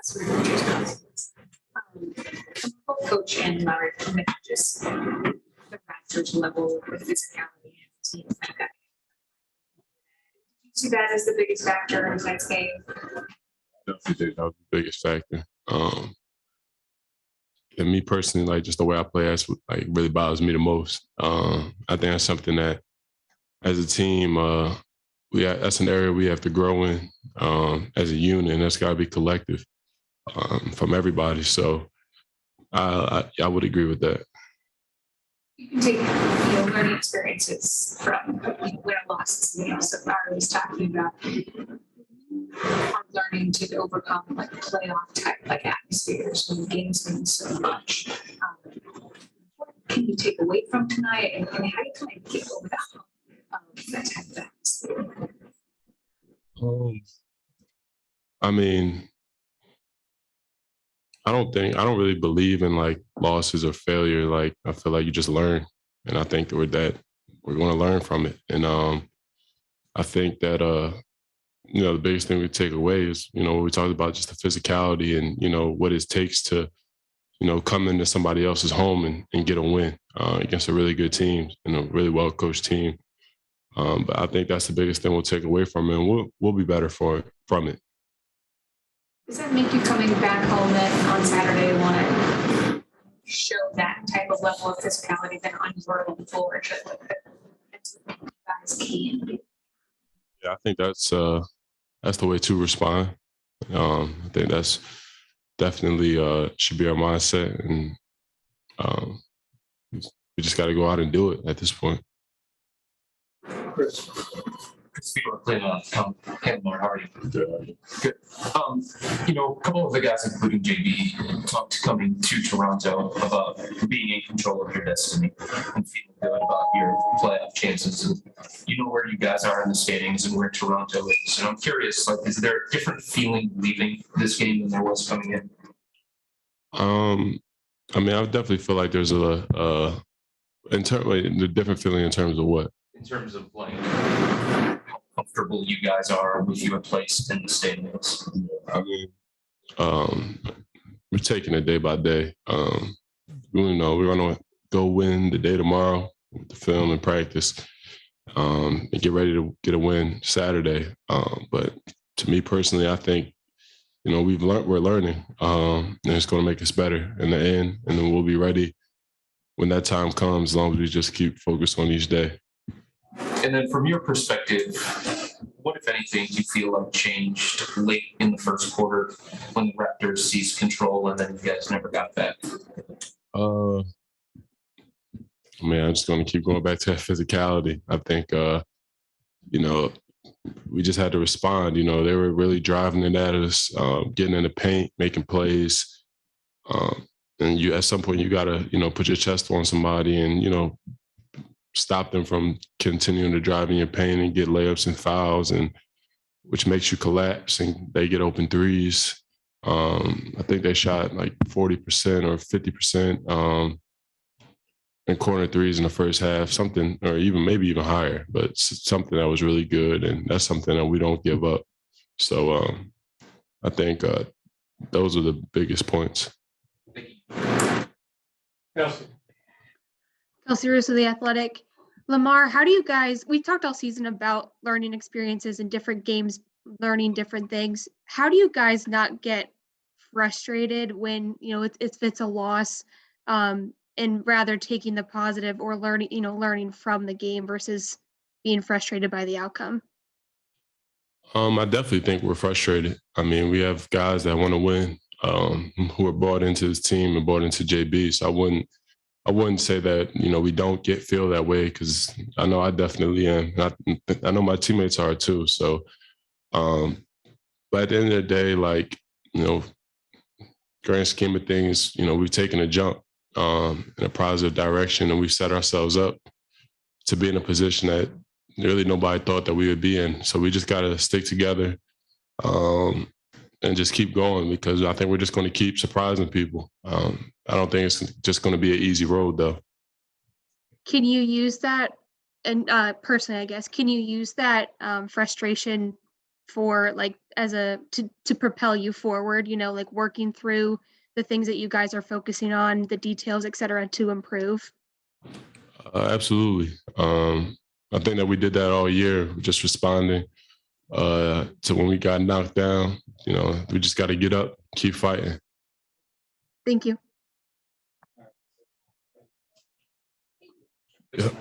Sort of interesting. Both coach and Larry just the Raptors level of physicality and team. Did you see that as the biggest factor in tonight's game? Definitely think that was the biggest factor. And me personally, like just the way I play, that's what like really bothers me the most. I think that's something that, as a team, that's an area we have to grow in as a unit, and that's got to be collective from everybody. So I would agree with that. You can take learning experiences from win or losses. So Ari was talking about learning to overcome like playoff type like atmospheres when the games mean so much. What can you take away from tonight, and how do you kind of get over that type of atmosphere? I mean, I don't really believe in like losses or failure. Like I feel like you just learn, and I think that we're going to learn from it. And I think that the biggest thing we take away is what we talked about, just the physicality and what it takes to come into somebody else's home and get a win against a really good team and a really well coached team. But I think that's the biggest thing we'll take away from it, and we'll be better from it. Does that make you coming back home then on Saturday want to show that type of level of physicality then on your own floor? That's what you guys can. Yeah, I think that's the way to respond. I think that's definitely should be our mindset, and we just got to go out and do it at this point. Chris Fiedler playing on Lamar, how are you? Good. A couple of the guys, including JB, talked coming to Toronto about being in control of your destiny and feeling good about your playoff chances. And where you guys are in the standings and where Toronto is. And I'm curious, like, is there a different feeling leaving this game than there was coming in? I mean, I definitely feel like there's a different feeling in terms of what? In terms of like how comfortable you guys are with your place in the standings. I mean, we're taking it day by day. We're going to go win the day tomorrow with the film and practice, and get ready to get a win Saturday. But to me personally, I think we're learning, and it's going to make us better in the end, and then we'll be ready when that time comes, as long as we just keep focused on each day. And then from your perspective, what, if anything, do you feel like changed late in the first quarter when the Raptors seized control and then you guys never got back? I'm just going to keep going back to that physicality. I think, we just had to respond. They were really driving it at us, getting in the paint, making plays. And at some point, you got to, put your chest on somebody and, stop them from continuing to drive in your paint and get layups and fouls, and which makes you collapse and they get open threes. I think they shot like 40% or 50% in corner threes in the first half, something, or maybe even higher, but something that was really good, and that's something that we don't give up. So I think those are the biggest points. Kelsey Russo, The Athletic. Lamar, how do you guys, we talked all season about learning experiences in different games, learning different things. How do you guys not get frustrated when, it's a loss, and rather taking the positive or learning from the game versus being frustrated by the outcome? I definitely think we're frustrated. I mean, we have guys that want to win, who are bought into this team and bought into JB. So I wouldn't say that, we don't feel that way, because I know I definitely am. I know my teammates are too. So, but at the end of the day, like, grand scheme of things, we've taken a jump in a positive direction, and we've set ourselves up to be in a position that really nobody thought that we would be in. So we just got to stick together and just keep going, because I think we're just going to keep surprising people. I don't think it's just going to be an easy road, though. Can you use that, and personally, I guess, can you use that frustration for like to propel you forward, like working through the things that you guys are focusing on, the details, et cetera, to improve? Absolutely. I think that we did that all year, just responding to when we got knocked down. We just got to get up, keep fighting. Thank you. Yep.